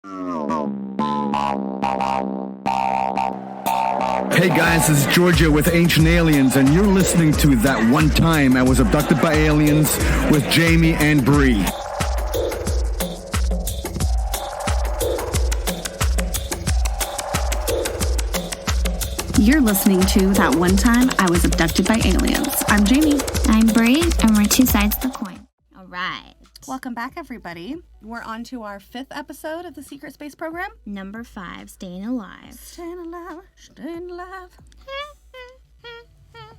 Hey guys, this is Georgia with Ancient Aliens, and you're listening to That One Time I Was Abducted by Aliens with Jamie and Bree. You're listening to That One Time I Was Abducted by Aliens. I'm Jamie. I'm Bree, and we're two sides of the coin. All right. Welcome back, everybody. We're on to our 5th episode of the Secret Space Program. Number 5, Staying Alive. Staying alive, staying alive.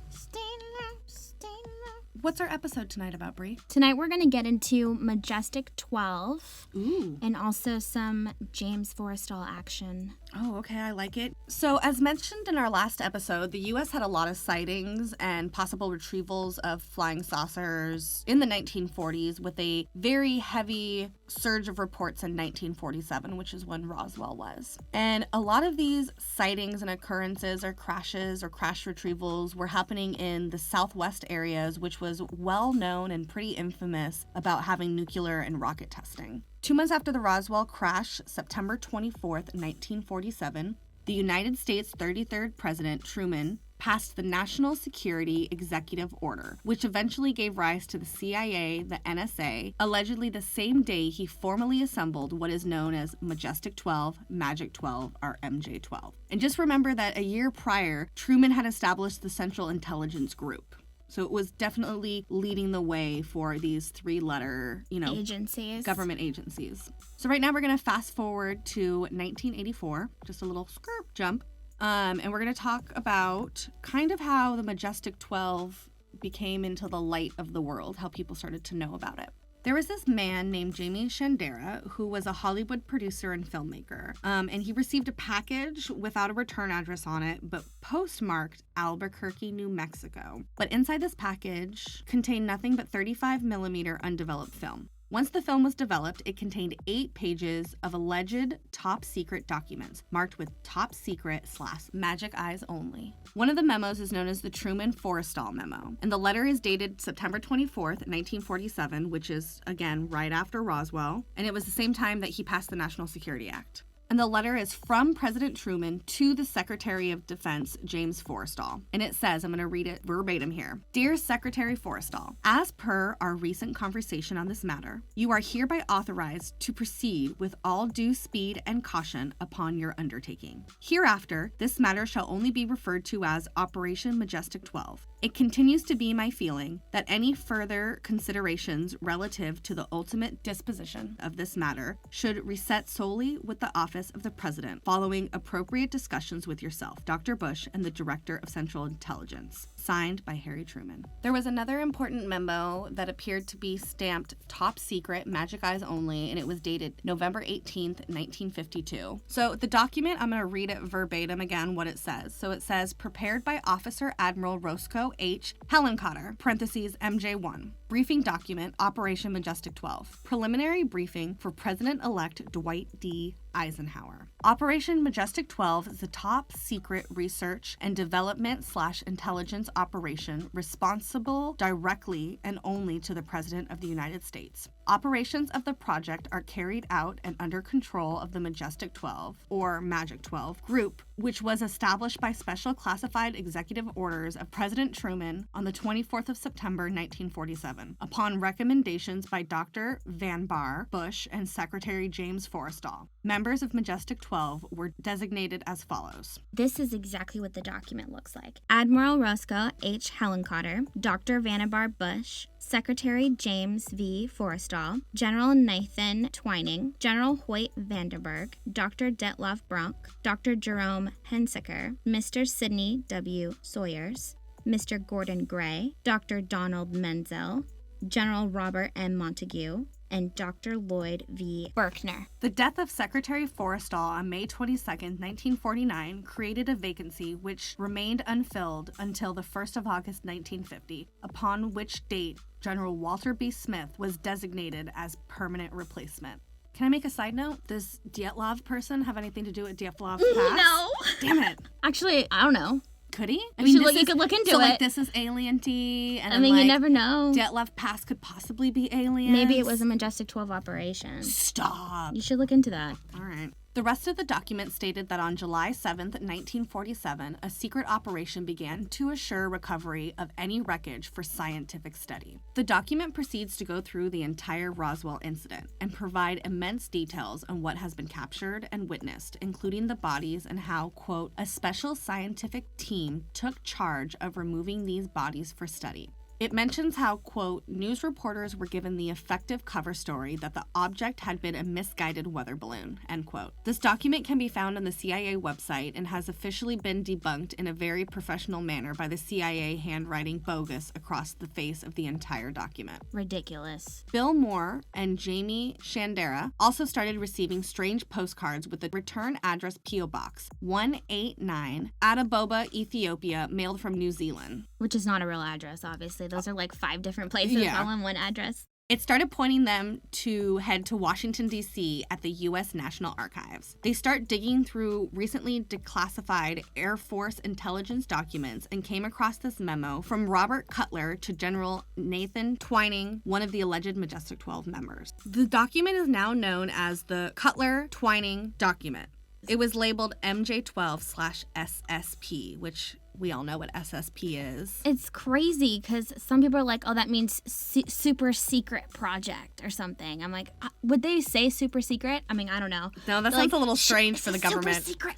Staying alive, staying alive. What's our episode tonight about, Bree? Tonight we're going to get into Majestic 12. Ooh. And also some James Forrestal action. Oh, okay, I like it. So, as mentioned in our last episode, the U.S. had a lot of sightings and possible retrievals of flying saucers in the 1940s, with a very heavy surge of reports in 1947, which is when Roswell was. And a lot of these sightings and occurrences or crashes or crash retrievals were happening in the southwest areas, which was well known and pretty infamous about having nuclear and rocket testing. 2 months after the Roswell crash, September 24th, 1947, the United States 33rd President, Truman, passed the National Security Executive Order, which eventually gave rise to the CIA, the NSA, allegedly the same day he formally assembled what is known as Majestic 12, Magic 12, or MJ-12. And just remember that a year prior, Truman had established the Central Intelligence Group. So it was definitely leading the way for these 3-letter, agencies. Government agencies. So right now we're going to fast forward to 1984, just a little skirt jump. And we're going to talk about kind of how the Majestic 12 became into the light of the world, how people started to know about it. There was this man named Jamie Shandera who was a Hollywood producer and filmmaker, and he received a package without a return address on it, but postmarked Albuquerque, New Mexico. But inside this package contained nothing but 35mm undeveloped film. Once the film was developed, it contained 8 pages of alleged top-secret documents, marked with top secret / magic eyes only. One of the memos is known as the Truman Forestall memo, and the letter is dated September 24th, 1947, which is, again, right after Roswell, and it was the same time that he passed the National Security Act. And the letter is from President Truman to the Secretary of Defense, James Forrestal. And it says, I'm going to read it verbatim here. Dear Secretary Forrestal, as per our recent conversation on this matter, you are hereby authorized to proceed with all due speed and caution upon your undertaking. Hereafter, this matter shall only be referred to as Operation Majestic 12. It continues to be my feeling that any further considerations relative to the ultimate disposition of this matter should reset solely with the office of the President, following appropriate discussions with yourself, Dr. Bush, and the Director of Central Intelligence. Signed by Harry Truman. There was another important memo that appeared to be stamped top secret, magic eyes only, and it was dated November 18th, 1952. So the document, I'm going to read it verbatim again, what it says. So it says, prepared by Officer Admiral Roscoe H. Hellencotter, parentheses MJ1. Briefing document, Operation Majestic 12. Preliminary briefing for President-elect Dwight D. Eisenhower. Operation Majestic 12 is a top secret research and development / intelligence operation responsible directly and only to the President of the United States. Operations of the project are carried out and under control of the Majestic 12, or Magic 12, group, which was established by special classified executive orders of President Truman on the 24th of September, 1947, upon recommendations by Dr. Vannevar Bush and Secretary James Forrestal. Members of Majestic 12 were designated as follows. This is exactly what the document looks like. Admiral Roscoe H. Hellencotter, Dr. Vannevar Bush, Secretary James V. Forrestal, General Nathan Twining, General Hoyt Vandenberg, Dr. Detloff Brunk, Dr. Jerome Hensiker, Mr. Sidney W. Sawyers, Mr. Gordon Gray, Dr. Donald Menzel, General Robert M. Montague, and Dr. Lloyd V. Berkner. The death of Secretary Forrestal on May 22, 1949, created a vacancy which remained unfilled until the 1st of August, 1950, upon which date General Walter B. Smith was designated as permanent replacement. Can I make a side note? Does Dyatlov person have anything to do with Dyatlov's past? No. Damn it. Actually, I don't know. Could he? You could look into so, it. Like, this is alien-y, and I mean, you never know. Detlef Pass could possibly be aliens. Maybe it was a Majestic 12 operation. Stop. You should look into that. All right. The rest of the document stated that on July 7th, 1947, a secret operation began to assure recovery of any wreckage for scientific study. The document proceeds to go through the entire Roswell incident and provide immense details on what has been captured and witnessed, including the bodies and how, quote, a special scientific team took charge of removing these bodies for study. It mentions how, quote, news reporters were given the effective cover story that the object had been a misguided weather balloon, end quote. This document can be found on the CIA website and has officially been debunked in a very professional manner by the CIA handwriting bogus across the face of the entire document. Ridiculous. Bill Moore and Jamie Shandera also started receiving strange postcards with the return address P.O. Box 189, Addis Ababa, Ethiopia, mailed from New Zealand. Which is not a real address, obviously. Those are like 5 different places all in one address. It started pointing them to head to Washington, D.C. at the U.S. National Archives. They start digging through recently declassified Air Force intelligence documents and came across this memo from Robert Cutler to General Nathan Twining, one of the alleged Majestic 12 members. The document is now known as the Cutler-Twining document. It was labeled MJ12/SSP, which we all know what SSP is. It's crazy because some people are like, oh, that means super secret project or something. I'm like, would they say super secret? I mean, I don't know. No, that sounds a little strange for the government. Super secret.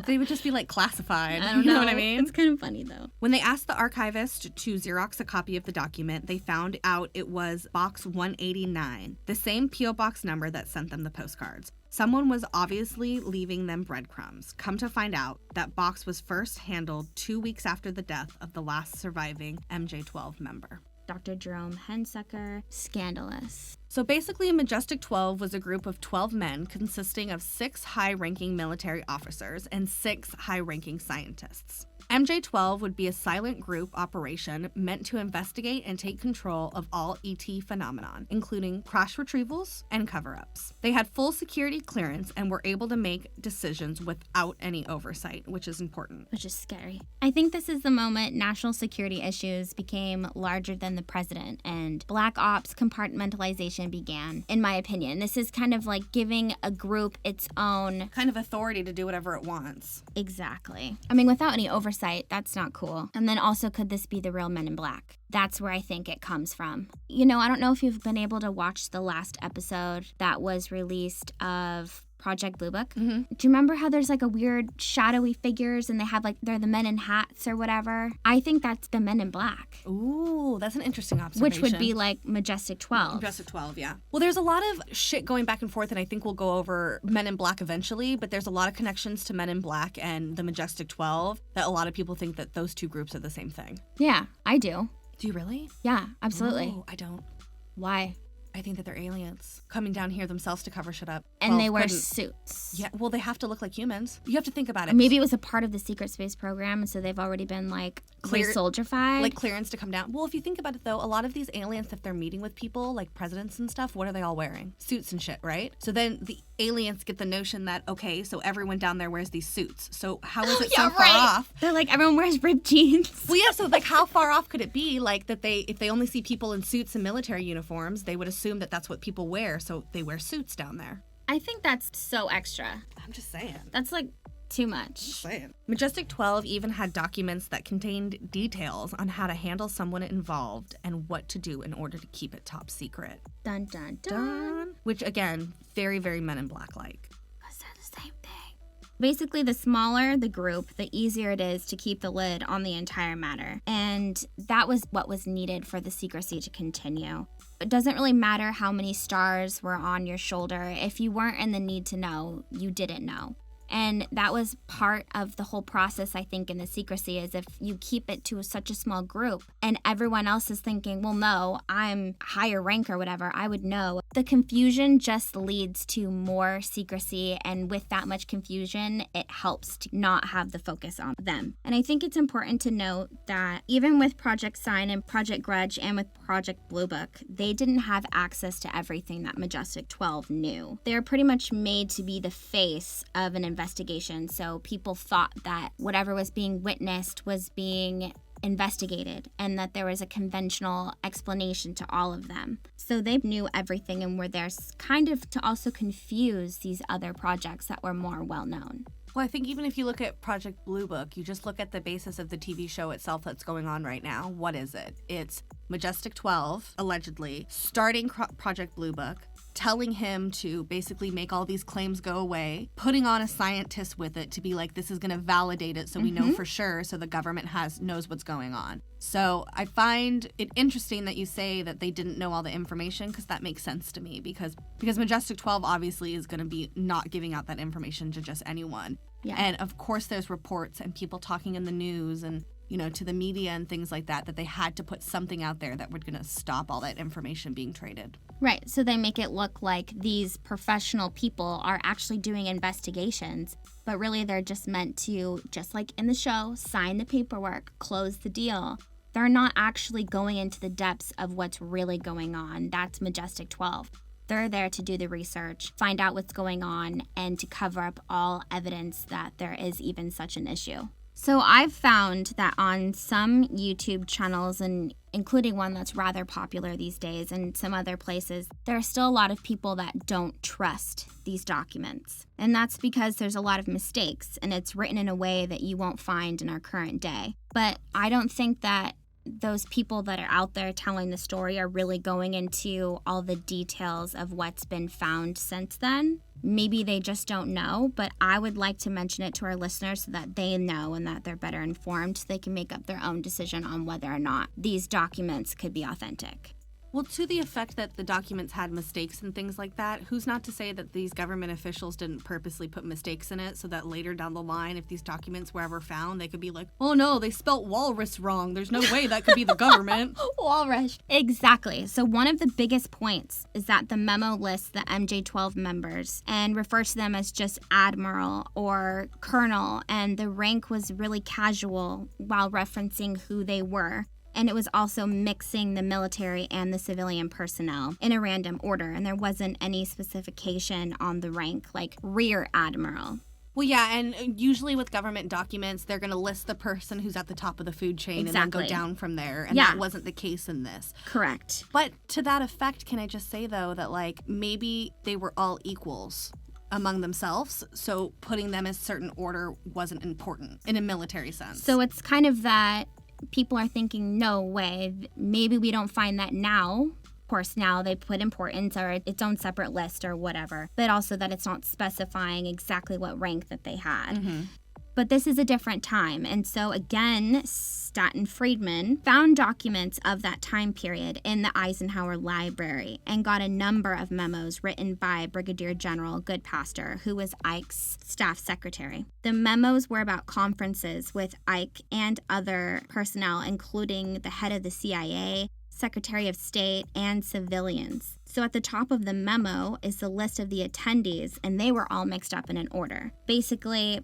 They would just be like classified. I don't know what I mean? It's kind of funny though. When they asked the archivist to Xerox a copy of the document, they found out it was Box 189, the same P.O. Box number that sent them the postcards. Someone was obviously leaving them breadcrumbs. Come to find out, that box was first handled 2 weeks after the death of the last surviving MJ-12 member. Dr. Jerome Hensucker, scandalous. So basically, Majestic 12 was a group of 12 men consisting of 6 high-ranking military officers and 6 high-ranking scientists. MJ-12 would be a silent group operation meant to investigate and take control of all ET phenomenon, including crash retrievals and cover-ups. They had full security clearance and were able to make decisions without any oversight, which is important. Which is scary. I think this is the moment national security issues became larger than the president and black ops compartmentalization began, in my opinion. This is kind of like giving a group its own kind of authority to do whatever it wants. Exactly. I mean, without any oversight, that's not cool. And then also, could this be the real Men in Black? That's where I think it comes from. You know, I don't know if you've been able to watch the last episode that was released of Project Blue Book. Mm-hmm. Do you remember how there's like a weird shadowy figures and they have like, they're the men in hats or whatever? I think that's the Men in Black. Ooh, that's an interesting observation. Which would be like Majestic 12. Majestic 12, yeah. Well, there's a lot of shit going back and forth, and I think we'll go over Men in Black eventually, but there's a lot of connections to Men in Black and the Majestic 12 that a lot of people think that those two groups are the same thing. Yeah, I do. Do you really? Yeah, absolutely. Oh, I don't. Why? I think that they're aliens coming down here themselves to cover shit up. And they wear suits. Yeah, well, they have to look like humans. You have to think about it. Maybe it was a part of the secret space program, and so they've already been like soldierified. Like clearance to come down. Well, if you think about it, though, a lot of these aliens, if they're meeting with people, like presidents and stuff, what are they all wearing? Suits and shit, right? So then the aliens get the notion that, okay, so everyone down there wears these suits. So how is it so far off? They're like, everyone wears ripped jeans. Well, yeah, so like how far off could it be? Like that if they only see people in suits and military uniforms, they would assume that that's what people wear, so they wear suits down there. I think that's so extra. I'm just saying. That's like too much. Just saying. Majestic 12 even had documents that contained details on how to handle someone involved and what to do in order to keep it top secret. Dun, dun, dun. Which, again, very, very Men in Black-like. Because they're the same thing. Basically, the smaller the group, the easier it is to keep the lid on the entire matter. And that was what was needed for the secrecy to continue. It doesn't really matter how many stars were on your shoulder. If you weren't in the need to know, you didn't know. And that was part of the whole process, I think, in the secrecy, is if you keep it to such a small group and everyone else is thinking, well, no, I'm higher rank or whatever, I would know. The confusion just leads to more secrecy, and with that much confusion, it helps to not have the focus on them. And I think it's important to note that even with Project Sign and Project Grudge and with Project Blue Book, they didn't have access to everything that Majestic 12 knew. They were pretty much made to be the face of an investigation. So people thought that whatever was being witnessed was being investigated and that there was a conventional explanation to all of them. So they knew everything and were there kind of to also confuse these other projects that were more well known. Well, I think even if you look at Project Blue Book, you just look at the basis of the TV show itself that's going on right now. What is it? It's Majestic 12, allegedly, starting Project Blue Book, telling him to basically make all these claims go away, putting on a scientist with it to be like, this is going to validate it so we know for sure, so the government knows what's going on. So I find it interesting that you say that they didn't know all the information, because that makes sense to me, because Majestic 12 obviously is going to be not giving out that information to just anyone. Yeah. And of course there's reports and people talking in the news and, you know, to the media and things like that they had to put something out there that were going to stop all that information being traded. Right, so they make it look like these professional people are actually doing investigations, but really they're just meant to, just like in the show, sign the paperwork, close the deal. They're not actually going into the depths of what's really going on. That's Majestic 12. They're there to do the research, find out what's going on, and to cover up all evidence that there is even such an issue. So I've found that on some YouTube channels, and including one that's rather popular these days and some other places, there are still a lot of people that don't trust these documents. And that's because there's a lot of mistakes, and it's written in a way that you won't find in our current day. But I don't think that those people that are out there telling the story are really going into all the details of what's been found since then. Maybe they just don't know, but I would like to mention it to our listeners so that they know and that they're better informed so they can make up their own decision on whether or not these documents could be authentic. Well, to the effect that the documents had mistakes and things like that, who's not to say that these government officials didn't purposely put mistakes in it so that later down the line, if these documents were ever found, they could be like, oh no, they spelt walrus wrong. There's no way that could be the government. Walrus. Exactly. So one of the biggest points is that the memo lists the MJ-12 members and refers to them as just admiral or colonel, and the rank was really casual while referencing who they were. And it was also mixing the military and the civilian personnel in a random order. And there wasn't any specification on the rank, like rear admiral. Well, yeah, and usually with government documents, they're going to list the person who's at the top of the food chain and then go down from there. And that wasn't the case in this. Correct. But to that effect, can I just say, though, that like maybe they were all equals among themselves, so putting them in a certain order wasn't important in a military sense. So it's kind of that people are thinking, no way, maybe we don't find that now. Of course, now they put importance or its own separate list or whatever, but also that it's not specifying exactly what rank that they had. Mm-hmm. But this is a different time. And so again, Stanton Friedman found documents of that time period in the Eisenhower Library and got a number of memos written by Brigadier General Goodpaster, who was Ike's staff secretary. The memos were about conferences with Ike and other personnel, including the head of the CIA, Secretary of State, and civilians. So at the top of the memo is the list of the attendees, and they were all mixed up in an order. Basically,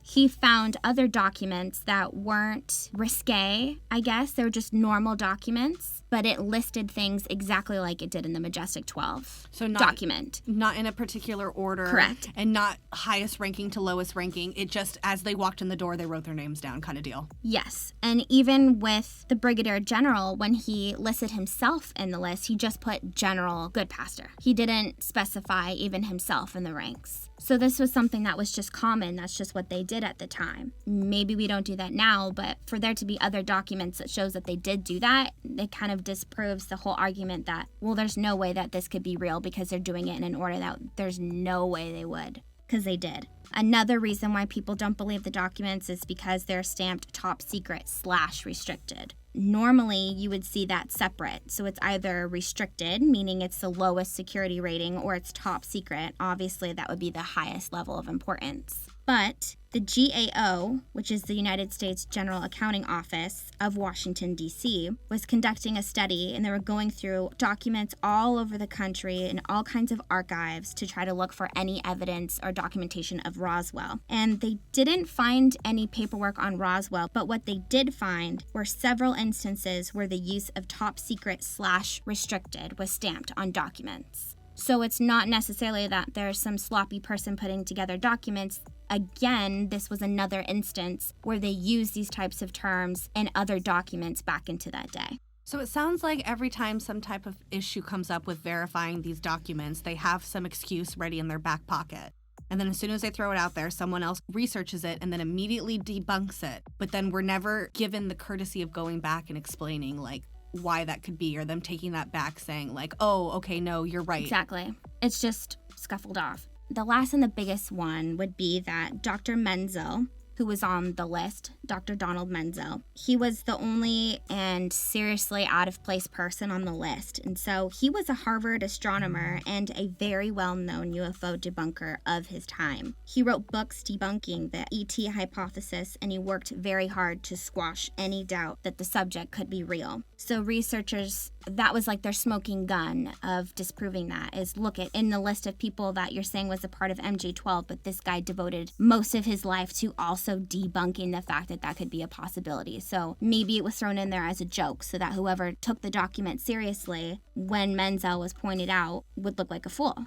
he found other documents that weren't risque, I guess. They were just normal documents, but it listed things exactly like it did in the Majestic 12 document. Not in a particular order. Correct. And not highest ranking to lowest ranking. It just, as they walked in the door, they wrote their names down kind of deal. Yes. And even with the Brigadier General, when he listed himself in the list, he just put General Goodpaster. He didn't specify even himself in the ranks. So this was something that was just common. That's just what they did at the time. Maybe we don't do that now, but for there to be other documents that shows that they did do that, it kind of disproves the whole argument that, well, there's no way that this could be real because they're doing it in an order that there's no way they would, because they did. Another reason why people don't believe the documents is because they're stamped top secret / restricted. Normally, you would see that separate. So it's either restricted, meaning it's the lowest security rating, or it's top secret. Obviously, that would be the highest level of importance. But the GAO, which is the United States General Accounting Office of Washington, D.C., was conducting a study, and they were going through documents all over the country and all kinds of archives to try to look for any evidence or documentation of Roswell. And they didn't find any paperwork on Roswell, but what they did find were several instances where the use of top secret / restricted was stamped on documents. So it's not necessarily that there's some sloppy person putting together documents. Again, this was another instance where they used these types of terms in other documents back into that day. So it sounds like every time some type of issue comes up with verifying these documents, they have some excuse ready in their back pocket. And then as soon as they throw it out there, someone else researches it and then immediately debunks it. But then we're never given the courtesy of going back and explaining, like, why that could be, or them taking that back saying, like, oh, okay, no, you're right. Exactly. It's just scuffled off. The last and the biggest one would be that Dr. Menzel, who was on the list, Dr. Donald Menzel, he was the only and seriously out of place person on the list. And so he was a Harvard astronomer and a very well-known UFO debunker of his time. He wrote books debunking the ET hypothesis, and he worked very hard to squash any doubt that the subject could be real. So researchers, that was like their smoking gun of disproving that, is look at in the list of people that you're saying was a part of MJ-12, but this guy devoted most of his life to also debunking the fact that that could be a possibility. So maybe it was thrown in there as a joke so that whoever took the document seriously when Menzel was pointed out would look like a fool.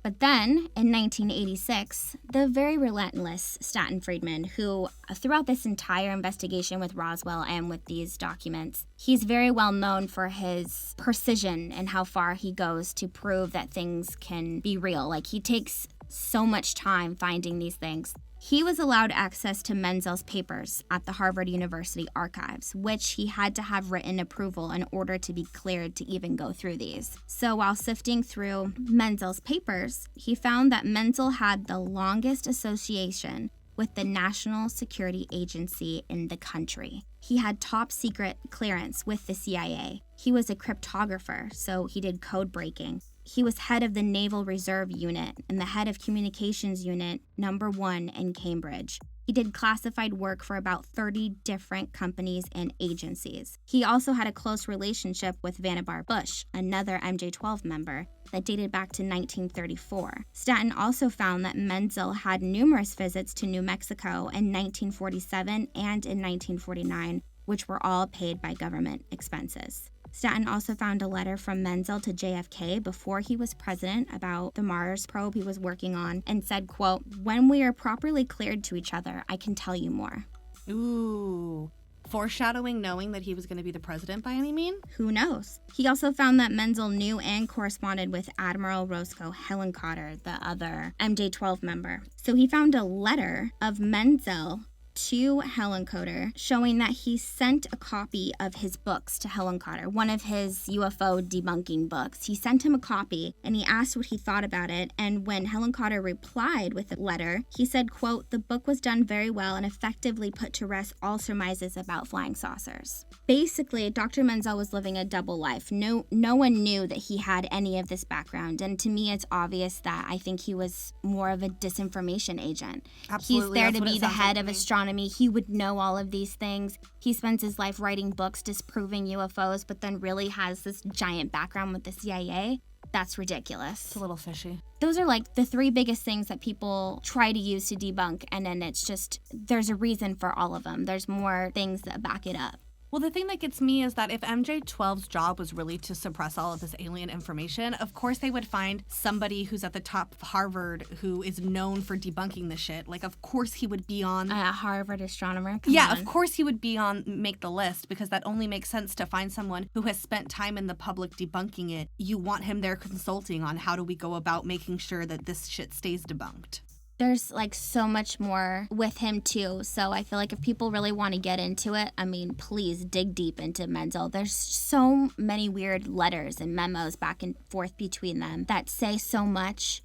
But then, in 1986, the very relentless Stanton Friedman, who throughout this entire investigation with Roswell and with these documents, he's very well known for his precision and how far he goes to prove that things can be real. Like, he takes so much time finding these things. He was allowed access to Menzel's papers at the Harvard University archives, which he had to have written approval in order to be cleared to even go through these. So while sifting through Menzel's papers, he found that Menzel had the longest association with the National Security Agency in the country. He had top secret clearance with the CIA. He was a cryptographer, so he did code breaking. He was head of the Naval Reserve Unit and the head of Communications Unit number 1 in Cambridge. He did classified work for about 30 different companies and agencies. He also had a close relationship with Vannevar Bush, another MJ-12 member, that dated back to 1934. Stanton also found that Menzel had numerous visits to New Mexico in 1947 and in 1949, which were all paid by government expenses. Stanton also found a letter from Menzel to JFK before he was president about the Mars probe he was working on and said, quote, "When we are properly cleared to each other, I can tell you more." Ooh. Foreshadowing knowing that he was going to be the president by any mean? Who knows? He also found that Menzel knew and corresponded with Admiral Roscoe Hellencotter, the other MJ-12 member. So he found a letter of Menzel to Hellencotter showing that he sent a copy of his books to Hellencotter, one of his UFO debunking books. He sent him a copy and he asked what he thought about it, and when Hellencotter replied with a letter, he said, quote, "The book was done very well and effectively put to rest all surmises about flying saucers." Basically, Dr. Menzel was living a double life. No one knew that he had any of this background, and to me it's obvious that I think he was more of a disinformation agent. Absolutely. He's there That's to what be it the sounds head like of to me. astronomy. He would know all of these things. He spends his life writing books disproving UFOs, but then really has this giant background with the CIA. That's ridiculous. It's a little fishy. Those are like the 3 biggest things that people try to use to debunk, and then it's just, there's a reason for all of them. There's more things that back it up. Well, the thing that gets me is that if MJ-12's job was really to suppress all of this alien information, of course they would find somebody who's at the top of Harvard who is known for debunking the shit. Like, of course he would be on... A Harvard astronomer? Come Yeah, on. of course he would be on Make the List, because that only makes sense to find someone who has spent time in the public debunking it. You want him there consulting on how do we go about making sure that this shit stays debunked. There's like so much more with him too. So I feel like if people really want to get into it, I mean, please dig deep into Menzel. There's so many weird letters and memos back and forth between them that say so much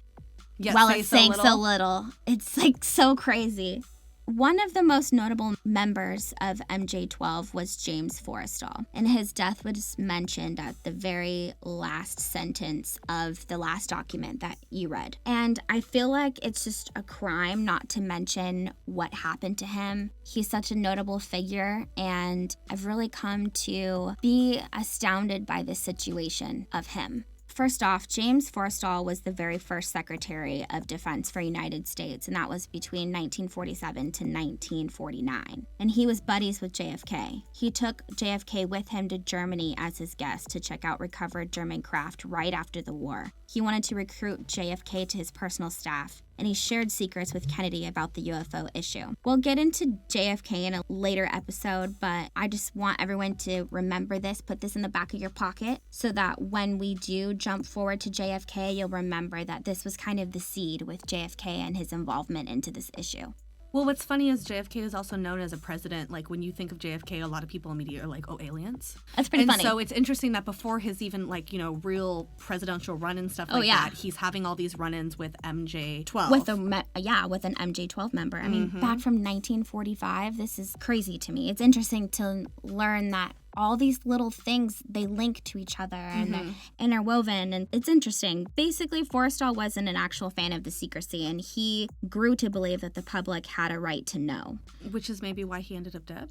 while it's saying so little. It's like so crazy. One of the most notable members of MJ-12 was James Forrestal, and his death was mentioned at the very last sentence of the last document that you read. And I feel like it's just a crime not to mention what happened to him. He's such a notable figure, and I've really come to be astounded by the situation of him. First off, James Forestall was the very first Secretary of Defense for United States, and that was between 1947 to 1949. And he was buddies with JFK. He took JFK with him to Germany as his guest to check out recovered German craft right after the war. He wanted to recruit JFK to his personal staff, and he shared secrets with Kennedy about the UFO issue. We'll get into JFK in a later episode, but I just want everyone to remember this, put this in the back of your pocket, so that when we do jump forward to JFK, you'll remember that this was kind of the seed with JFK and his involvement into this issue. Well, what's funny is JFK is also known as a president. Like, when you think of JFK, a lot of people immediately are like, oh, aliens? That's pretty funny. And so it's interesting that before his even, like, you know, real presidential run and stuff like that, he's having all these run-ins with MJ-12. With an MJ-12 member. I mean, back from 1945, this is crazy to me. It's interesting to learn that all these little things, they link to each other and they're interwoven, and it's interesting. Basically, Forrestal wasn't an actual fan of the secrecy, and he grew to believe that the public had a right to know. Which is maybe why he ended up dead.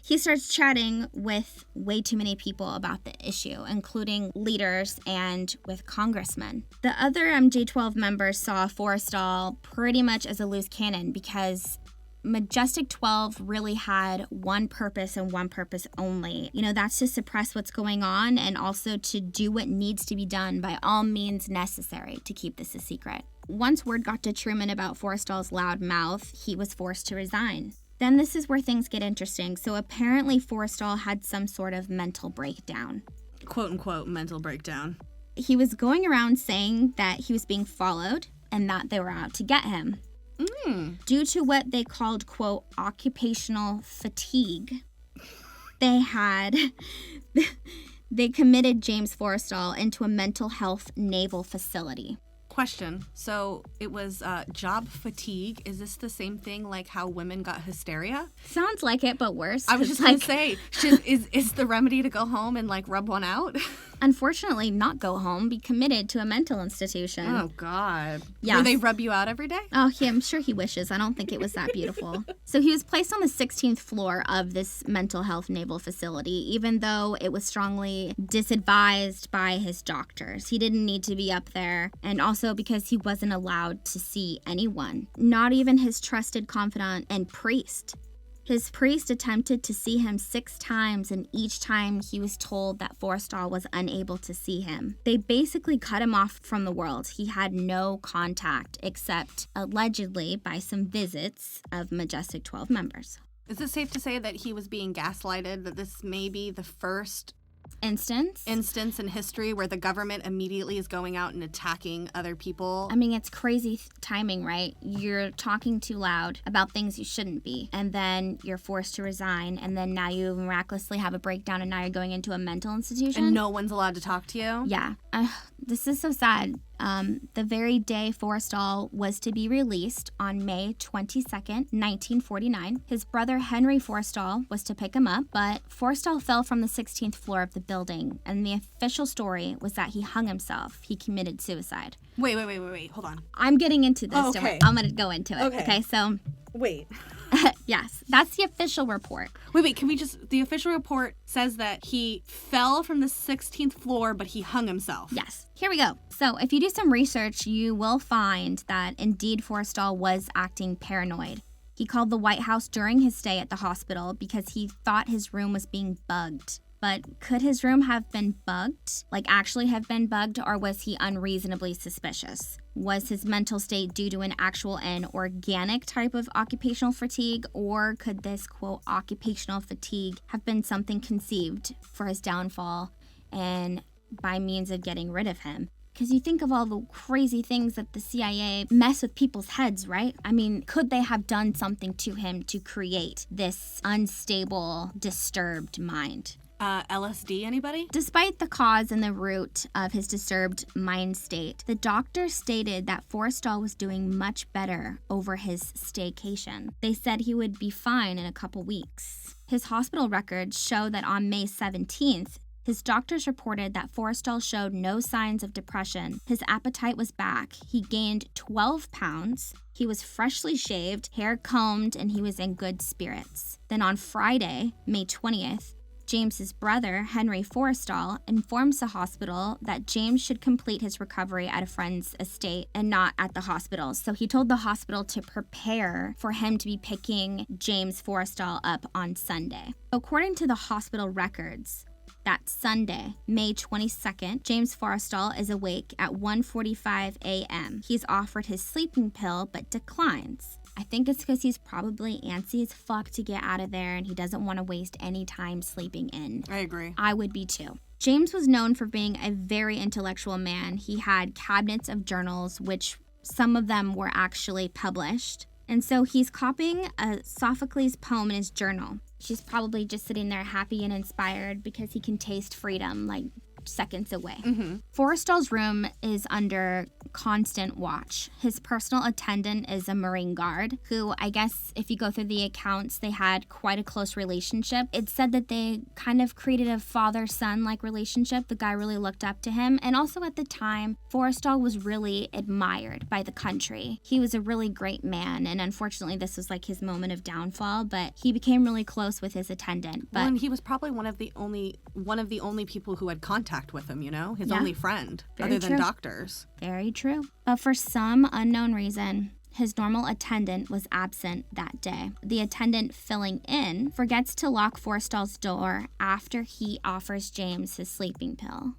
He starts chatting with way too many people about the issue, including leaders and with congressmen. The other MJ-12 members saw Forrestal pretty much as a loose cannon because Majestic 12 really had one purpose and one purpose only. You know, that's to suppress what's going on and also to do what needs to be done by all means necessary to keep this a secret. Once word got to Truman about Forrestal's loud mouth, he was forced to resign. Then this is where things get interesting. So apparently Forrestal had some sort of mental breakdown. Quote unquote mental breakdown. He was going around saying that he was being followed and that they were out to get him. Due to what they called, quote, occupational fatigue, they committed James Forrestal into a mental health naval facility. Question. So it was job fatigue. Is this the same thing like how women got hysteria? Sounds like it, but worse. I was just going to say, is the remedy to go home and like rub one out? Unfortunately, not go home, be committed to a mental institution. Oh, God. Yes. Do they rub you out every day? Oh, yeah, I'm sure he wishes. I don't think it was that beautiful. So he was placed on the 16th floor of this mental health naval facility, even though it was strongly disadvised by his doctors. He didn't need to be up there, and also because he wasn't allowed to see anyone, not even his trusted confidant and priest. His priest attempted to see him 6 times, and each time he was told that Forrestal was unable to see him. They basically cut him off from the world. He had no contact, except allegedly by some visits of Majestic 12 members. Is it safe to say that he was being gaslighted, that this may be the first instance in history where the government immediately is going out and attacking other people? I mean, it's crazy timing, right? You're talking too loud about things you shouldn't be, and then you're forced to resign, and then now you miraculously have a breakdown, and now you're going into a mental institution. And no one's allowed to talk to you? Yeah. This is so sad. The very day Forestall was to be released on May 22nd, 1949, his brother Henry Forestall was to pick him up, but Forestall fell from the 16th floor of the building, and the official story was that he hung himself. He committed suicide. Wait, hold on. I'm getting into this. Oh, okay. I'm going to go into it. Okay, so... Wait. Yes, that's the official report. Wait, can we just... The official report says that he fell from the 16th floor, but he hung himself. Yes. Here we go. So if you do some research, you will find that indeed Forestall was acting paranoid. He called the White House during his stay at the hospital because he thought his room was being bugged. But could his room have been bugged? Like actually have been bugged, or was he unreasonably suspicious? Was his mental state due to an actual and organic type of occupational fatigue, or could this, quote, occupational fatigue have been something conceived for his downfall and by means of getting rid of him? Because you think of all the crazy things that the CIA mess with people's heads, right? I mean, could they have done something to him to create this unstable, disturbed mind? LSD, anybody? Despite the cause and the root of his disturbed mind state, the doctor stated that Forrestal was doing much better over his staycation. They said he would be fine in a couple weeks. His hospital records show that on May 17th, his doctors reported that Forrestal showed no signs of depression. His appetite was back. He gained 12 pounds. He was freshly shaved, hair combed, and he was in good spirits. Then on Friday, May 20th, James's brother, Henry Forestall, informs the hospital that James should complete his recovery at a friend's estate and not at the hospital. So he told the hospital to prepare for him to be picking James Forestall up on Sunday. According to the hospital records, that Sunday, May 22nd, James Forestall is awake at 1:45 a.m. He's offered his sleeping pill but declines. I think it's because he's probably antsy as fuck to get out of there and he doesn't want to waste any time sleeping in. I agree. I would be too. James was known for being a very intellectual man. He had cabinets of journals, which some of them were actually published. And so he's copying a Sophocles poem in his journal. She's probably just sitting there happy and inspired because he can taste freedom like seconds away. Forestall's room is under constant watch. His personal attendant is a Marine guard who, I guess if you go through the accounts, they had quite a close relationship. It said that they kind of created a father-son like relationship. The guy really looked up to him. And also at the time, Forestall was really admired by the country. He was a really great man, and unfortunately this was like his moment of downfall, but he became really close with his attendant. But and he was probably one of the only people who had contact with him, his only friend, Very other than true. doctors. Very true. But for some unknown reason, his normal attendant was absent that day. The attendant filling in forgets to lock Forestall's door after he offers James his sleeping pill.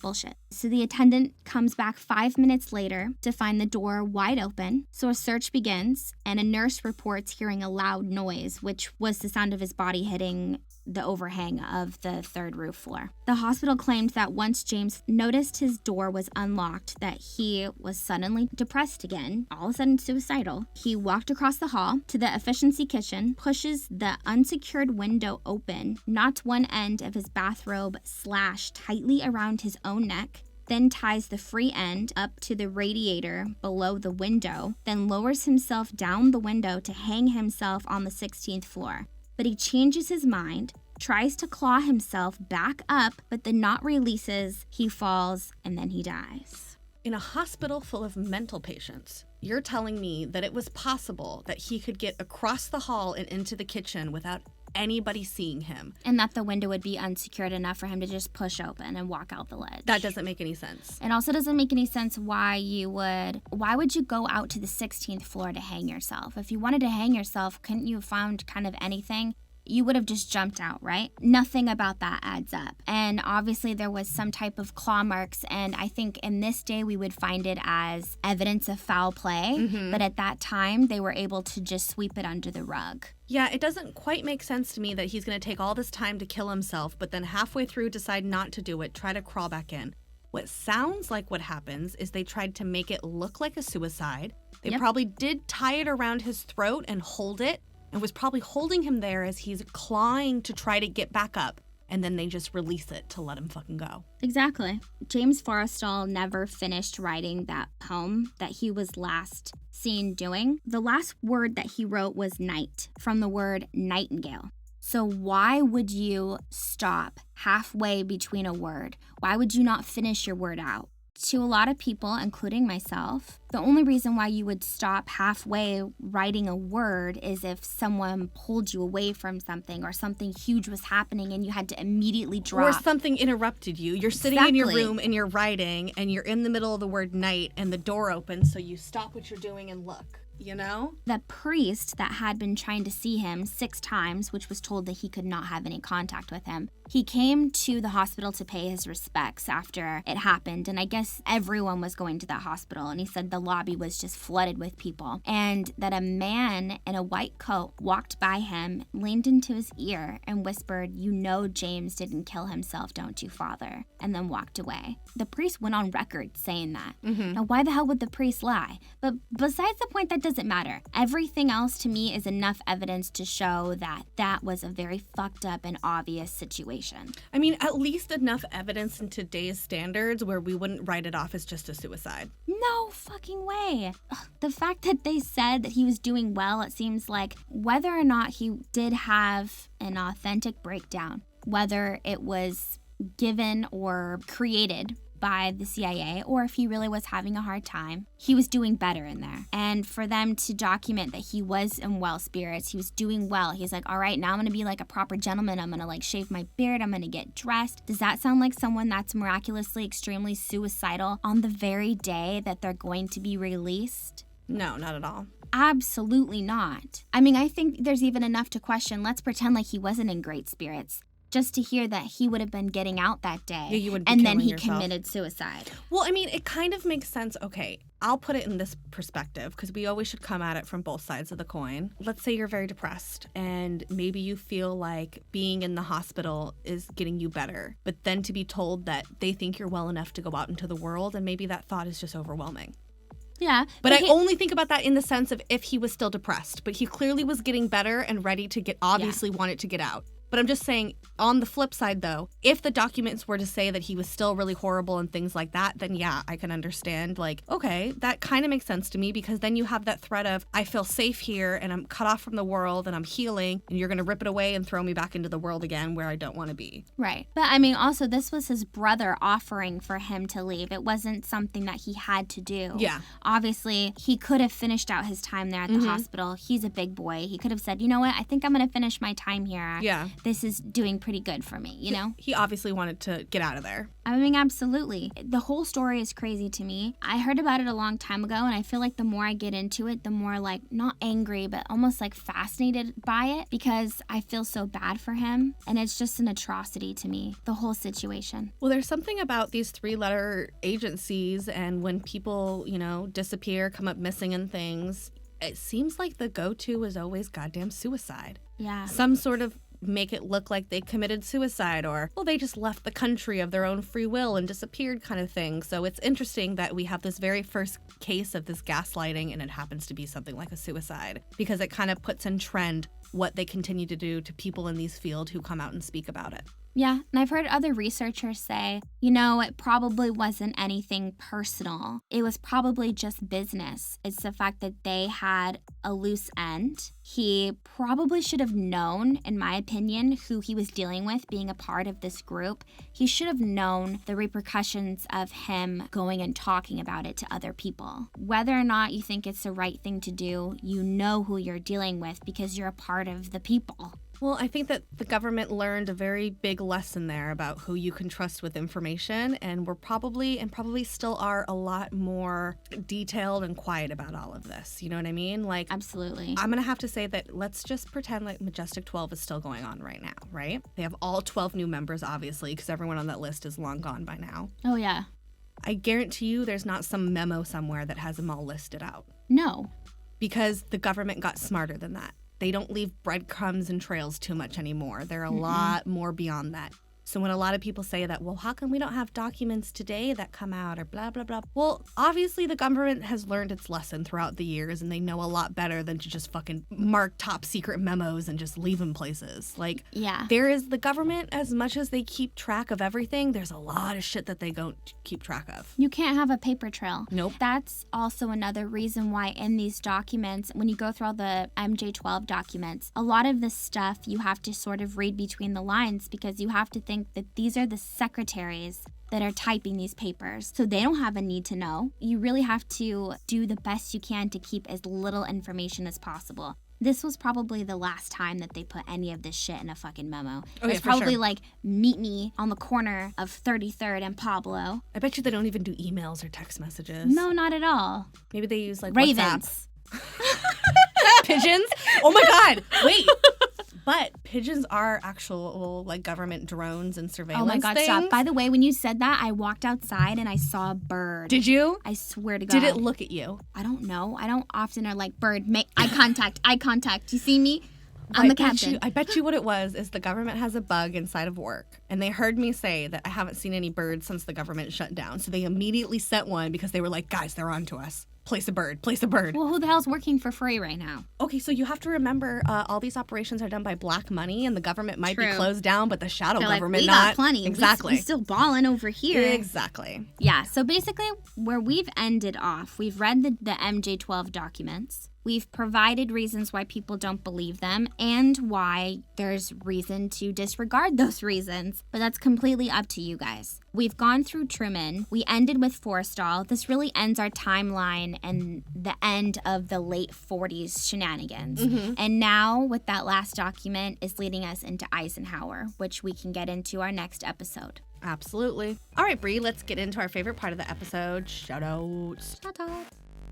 Bullshit. So the attendant comes back 5 minutes later to find the door wide open. So a search begins, and a nurse reports hearing a loud noise, which was the sound of his body hitting the overhang of the third roof floor. The hospital claimed that once James noticed his door was unlocked, that he was suddenly depressed again, all of a sudden suicidal. He walked across the hall to the efficiency kitchen, pushes the unsecured window open, knots one end of his bathrobe slashed tightly around his own neck, then ties the free end up to the radiator below the window, then lowers himself down the window to hang himself on the 16th floor. But he changes his mind, tries to claw himself back up, but the knot releases, he falls, and then he dies. In a hospital full of mental patients, you're telling me that it was possible that he could get across the hall and into the kitchen without anybody seeing him. And that the window would be unsecured enough for him to just push open and walk out the ledge. That doesn't make any sense. It also doesn't make any sense why would you go out to the 16th floor to hang yourself? If you wanted to hang yourself, couldn't you have found kind of anything? You would have just jumped out, right? Nothing about that adds up. And obviously there was some type of claw marks, and I think in this day we would find it as evidence of foul play, but at that time they were able to just sweep it under the rug. Yeah, it doesn't quite make sense to me that he's going to take all this time to kill himself, but then halfway through decide not to do it, try to crawl back in. What sounds like what happens is they tried to make it look like a suicide. They probably did tie it around his throat and hold it, and was probably holding him there as he's clawing to try to get back up. And then they just release it to let him fucking go. Exactly. James Forrestal never finished writing that poem that he was last seen doing. The last word that he wrote was night, from the word nightingale. So why would you stop halfway between a word? Why would you not finish your word out? To a lot of people, including myself, the only reason why you would stop halfway writing a word is if someone pulled you away from something or something huge was happening and you had to immediately drop. Or something interrupted you. You're sitting in your room and you're writing and you're in the middle of the word night and the door opens, so you stop what you're doing and look. The priest that had been trying to see him 6 times, which was told that he could not have any contact with him, he came to the hospital to pay his respects after it happened. And I guess everyone was going to that hospital. And he said the lobby was just flooded with people. And that a man in a white coat walked by him, leaned into his ear and whispered, "You know James didn't kill himself, don't you, Father?" And then walked away. The priest went on record saying that. Now, why the hell would the priest lie? But besides the point, that doesn't matter. Everything else to me is enough evidence to show that that was a very fucked up and obvious situation. I mean, at least enough evidence in today's standards where we wouldn't write it off as just a suicide. No fucking way. Ugh, the fact that they said that he was doing well, it seems like whether or not he did have an authentic breakdown, whether it was given or created by the CIA or if he really was having a hard time, he was doing better in there. And for them to document that he was in well spirits, he was doing well. He's like, all right, now I'm going to be like a proper gentleman. I'm going to like shave my beard. I'm going to get dressed. Does that sound like someone that's miraculously extremely suicidal on the very day that they're going to be released? No, not at all. Absolutely not. I mean, I think there's even enough to question. Let's pretend like he wasn't in great spirits. Just to hear that he would have been getting out that day. Yeah, you wouldn't be and then killing he yourself. committed suicide. Well, I mean, it kind of makes sense. Okay, I'll put it in this perspective because we always should come at it from both sides of the coin. Let's say you're very depressed and maybe you feel like being in the hospital is getting you better, but then to be told that they think you're well enough to go out into the world, and maybe that thought is just overwhelming. Yeah. But I only think about that in the sense of if he was still depressed, but he clearly was getting better and ready to obviously wanted to get out. But I'm just saying, on the flip side, though, if the documents were to say that he was still really horrible and things like that, then yeah, I can understand. Like, okay, that kind of makes sense to me because then you have that threat of, I feel safe here and I'm cut off from the world and I'm healing and you're going to rip it away and throw me back into the world again where I don't want to be. Right. But I mean, also, this was his brother offering for him to leave. It wasn't something that he had to do. Yeah. Obviously, he could have finished out his time there at the hospital. He's a big boy. He could have said, you know what, I think I'm going to finish my time here. Yeah. This is doing pretty good for me, you know? He obviously wanted to get out of there. I mean, absolutely. The whole story is crazy to me. I heard about it a long time ago, and I feel like the more I get into it, the more like, not angry, but almost like fascinated by it because I feel so bad for him. And it's just an atrocity to me, the whole situation. Well, there's something about these 3-letter agencies and when people, disappear, come up missing and things, it seems like the go-to is always goddamn suicide. Yeah. Some sort of make it look like they committed suicide or, well, they just left the country of their own free will and disappeared kind of thing. So it's interesting that we have this very first case of this gaslighting and it happens to be something like a suicide because it kind of puts in trend what they continue to do to people in these fields who come out and speak about it. Yeah, and I've heard other researchers say, it probably wasn't anything personal. It was probably just business. It's the fact that they had a loose end. He probably should have known, in my opinion, who he was dealing with being a part of this group. He should have known the repercussions of him going and talking about it to other people. Whether or not you think it's the right thing to do, you know who you're dealing with because you're a part of the people. Well, I think that the government learned a very big lesson there about who you can trust with information, and we're probably still are a lot more detailed and quiet about all of this. You know what I mean? Like, absolutely. I'm going to have to say that let's just pretend like Majestic 12 is still going on right now, right? They have all 12 new members, obviously, because everyone on that list is long gone by now. Oh, yeah. I guarantee you there's not some memo somewhere that has them all listed out. No. Because the government got smarter than that. They don't leave breadcrumbs and trails too much anymore. They're a lot more beyond that. So when a lot of people say that, well, how come we don't have documents today that come out or blah, blah, blah? Well, obviously the government has learned its lesson throughout the years and they know a lot better than to just fucking mark top secret memos and just leave them places. Like, yeah. There is the government, as much as they keep track of everything, there's a lot of shit that they don't keep track of. You can't have a paper trail. Nope. That's also another reason why in these documents, when you go through all the MJ-12 documents, a lot of this stuff you have to sort of read between the lines because you have to think that these are the secretaries that are typing these papers. So they don't have a need to know. You really have to do the best you can to keep as little information as possible. This was probably the last time that they put any of this shit in a fucking memo. Oh, it's probably like, meet me on the corner of 33rd and Pablo. I bet you they don't even do emails or text messages. No, not at all. Maybe they use like Ravens. WhatsApp. Pigeons? Oh my God. Wait. But pigeons are actual like government drones and surveillance Oh my God, things. stop. By the way, when you said that, I walked outside and I saw a bird. Did you? I swear to God. Did it look at you? I don't know. I don't often are like, bird, make eye contact, eye contact. You see me? I'm the captain. I bet you what it was is the government has a bug inside of work. And they heard me say that I haven't seen any birds since the government shut down. So they immediately sent one because they were like, guys, they're on to us. Place a bird. Place a bird. Well, who the hell's working for free right now? Okay, so you have to remember all these operations are done by black money and the government might True. be closed down, but the shadow They're government like, we not. got plenty. Exactly. We still balling over here. Exactly. Yeah, so basically where we've ended off, we've read the MJ-12 documents. We've provided reasons why people don't believe them and why there's reason to disregard those reasons. But that's completely up to you guys. We've gone through Truman. We ended with Forestall. This really ends our timeline and the end of the late 40s shenanigans. And now, with that last document, is leading us into Eisenhower, which we can get into our next episode. Absolutely. All right, Bree, let's get into our favorite part of the episode, shout-outs.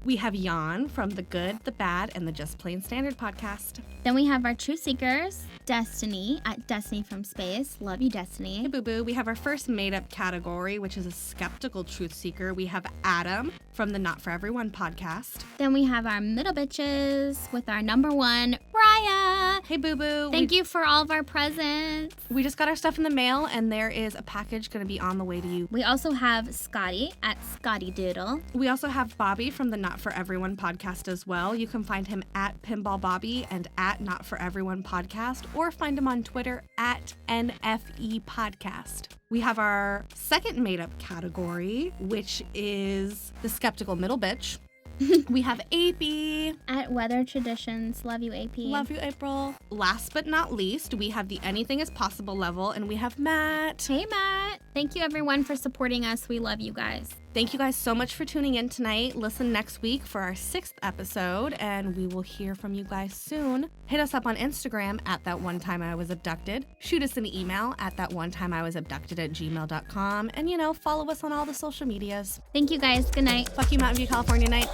We have Jan from the Good, the Bad, and the Just Plain Standard podcast. Then we have our Truth Seekers, Destiny at Destiny from Space. Love you, Destiny. Hey, boo-boo. We have our first made-up category, which is a skeptical truth seeker. We have Adam from the Not For Everyone podcast. Then we have our middle bitches with our number one, Raya. Hey, boo-boo. Thank you for all of our presents. We just got our stuff in the mail, and there is a package going to be on the way to you. We also have Scotty at Scotty Doodle. We also have Bobby from the Not For Everyone podcast as well. You can find him at Pinball Bobby and at Not For Everyone podcast, or find him on Twitter at NFE Podcast. We have our second made-up category, which is the skeptical middle bitch. We have AP. At Weather Traditions. Love you, AP. Love you, April. Last but not least, we have the Anything is Possible level, and we have Matt. Hey, Matt. Thank you, everyone, for supporting us. We love you guys. Thank you guys so much for tuning in tonight. Listen next week for our 6th episode, and we will hear from you guys soon. Hit us up on Instagram at ThatOneTimeIWasAbducted. Shoot us an email at ThatOneTimeIWasAbducted@gmail.com. And, follow us on all the social medias. Thank you, guys. Good night. Fuck you, Mountain View, California night.